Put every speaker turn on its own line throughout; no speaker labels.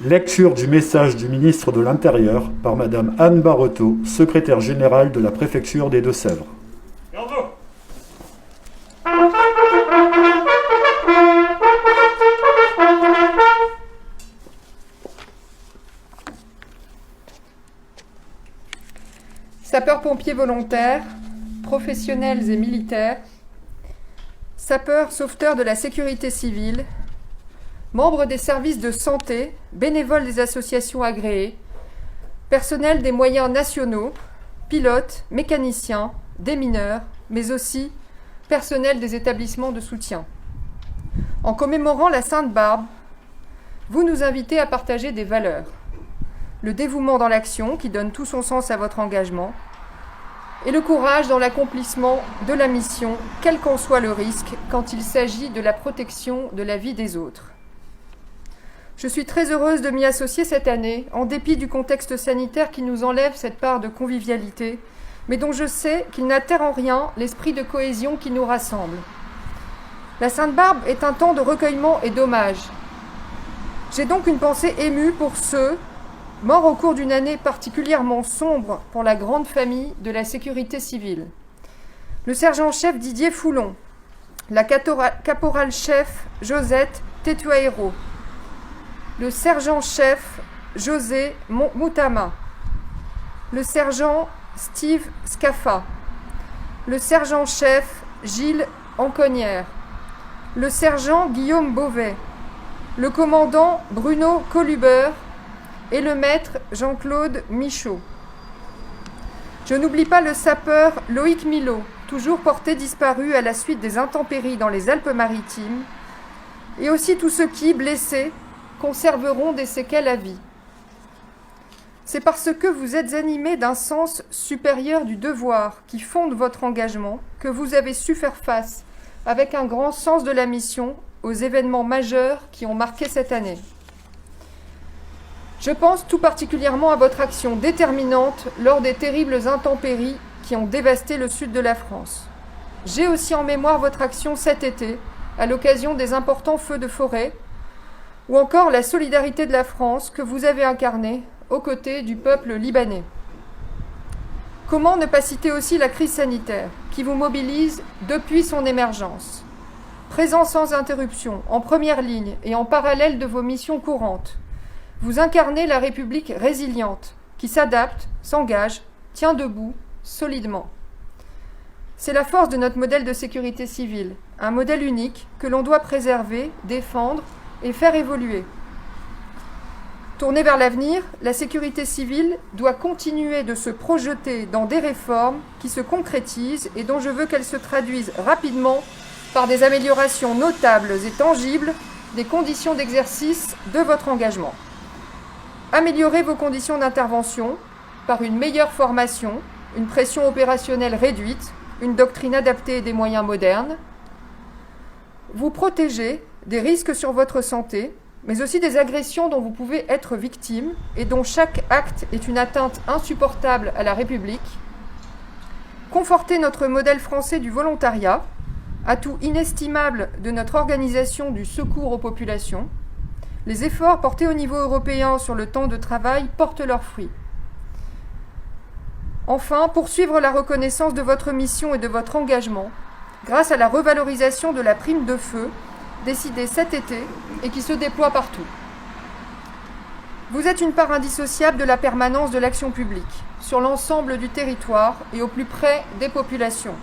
Lecture du message du ministre de l'Intérieur par Madame Anne Barretot, secrétaire générale de la préfecture des Deux-Sèvres.
Sapeurs-pompiers volontaires, professionnels et militaires, sapeurs sauveteurs de la sécurité civile, membres des services de santé, bénévoles des associations agréées, personnel des moyens nationaux, pilotes, mécaniciens, démineurs, mais aussi personnel des établissements de soutien. En commémorant la Sainte Barbe, vous nous invitez à partager des valeurs. Le dévouement dans l'action qui donne tout son sens à votre engagement et le courage dans l'accomplissement de la mission, quel qu'en soit le risque, quand il s'agit de la protection de la vie des autres. Je suis très heureuse de m'y associer cette année, en dépit du contexte sanitaire qui nous enlève cette part de convivialité, mais dont je sais qu'il n'altère en rien l'esprit de cohésion qui nous rassemble. La Sainte Barbe est un temps de recueillement et d'hommage. J'ai donc une pensée émue pour ceux morts au cours d'une année particulièrement sombre pour la grande famille de la sécurité civile. Le sergent-chef Didier Foulon, la caporal-chef Josette Tetuaero, le sergent-chef José Moutama, le sergent Steve Scaffa, le sergent-chef Gilles Anconnière, le sergent Guillaume Beauvais, le commandant Bruno Coluber et le maître Jean-Claude Michaud. Je n'oublie pas le sapeur Loïc Milot, toujours porté disparu à la suite des intempéries dans les Alpes-Maritimes, et aussi tous ceux qui, blessés, conserveront des séquelles à vie. C'est parce que vous êtes animés d'un sens supérieur du devoir qui fonde votre engagement que vous avez su faire face, avec un grand sens de la mission, aux événements majeurs qui ont marqué cette année. Je pense tout particulièrement à votre action déterminante lors des terribles intempéries qui ont dévasté le sud de la France. J'ai aussi en mémoire votre action cet été, à l'occasion des importants feux de forêt, ou encore la solidarité de la France que vous avez incarnée aux côtés du peuple libanais. Comment ne pas citer aussi la crise sanitaire qui vous mobilise depuis son émergence? Présent sans interruption, en première ligne et en parallèle de vos missions courantes, vous incarnez la République résiliente, qui s'adapte, s'engage, tient debout, solidement. C'est la force de notre modèle de sécurité civile, un modèle unique que l'on doit préserver, défendre et faire évoluer. Tournée vers l'avenir, la sécurité civile doit continuer de se projeter dans des réformes qui se concrétisent et dont je veux qu'elles se traduisent rapidement par des améliorations notables et tangibles des conditions d'exercice de votre engagement. Améliorer vos conditions d'intervention par une meilleure formation, une pression opérationnelle réduite, une doctrine adaptée et des moyens modernes. Vous protéger des risques sur votre santé, mais aussi des agressions dont vous pouvez être victime et dont chaque acte est une atteinte insupportable à la République. Conforter notre modèle français du volontariat, atout inestimable de notre organisation du secours aux populations. Les efforts portés au niveau européen sur le temps de travail portent leurs fruits. Enfin, poursuivre la reconnaissance de votre mission et de votre engagement grâce à la revalorisation de la prime de feu décidée cet été et qui se déploie partout. Vous êtes une part indissociable de la permanence de l'action publique sur l'ensemble du territoire et au plus près des populations.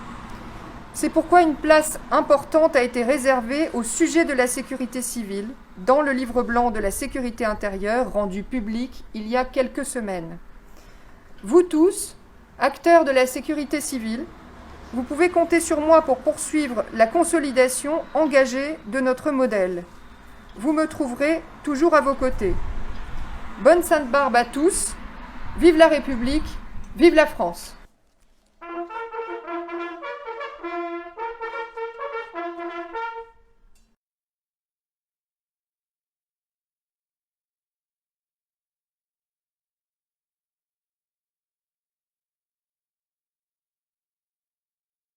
C'est pourquoi une place importante a été réservée au sujet de la sécurité civile dans le livre blanc de la sécurité intérieure rendu public il y a quelques semaines. Vous tous, acteurs de la sécurité civile, vous pouvez compter sur moi pour poursuivre la consolidation engagée de notre modèle. Vous me trouverez toujours à vos côtés. Bonne Sainte Barbe à tous, vive la République, vive la France!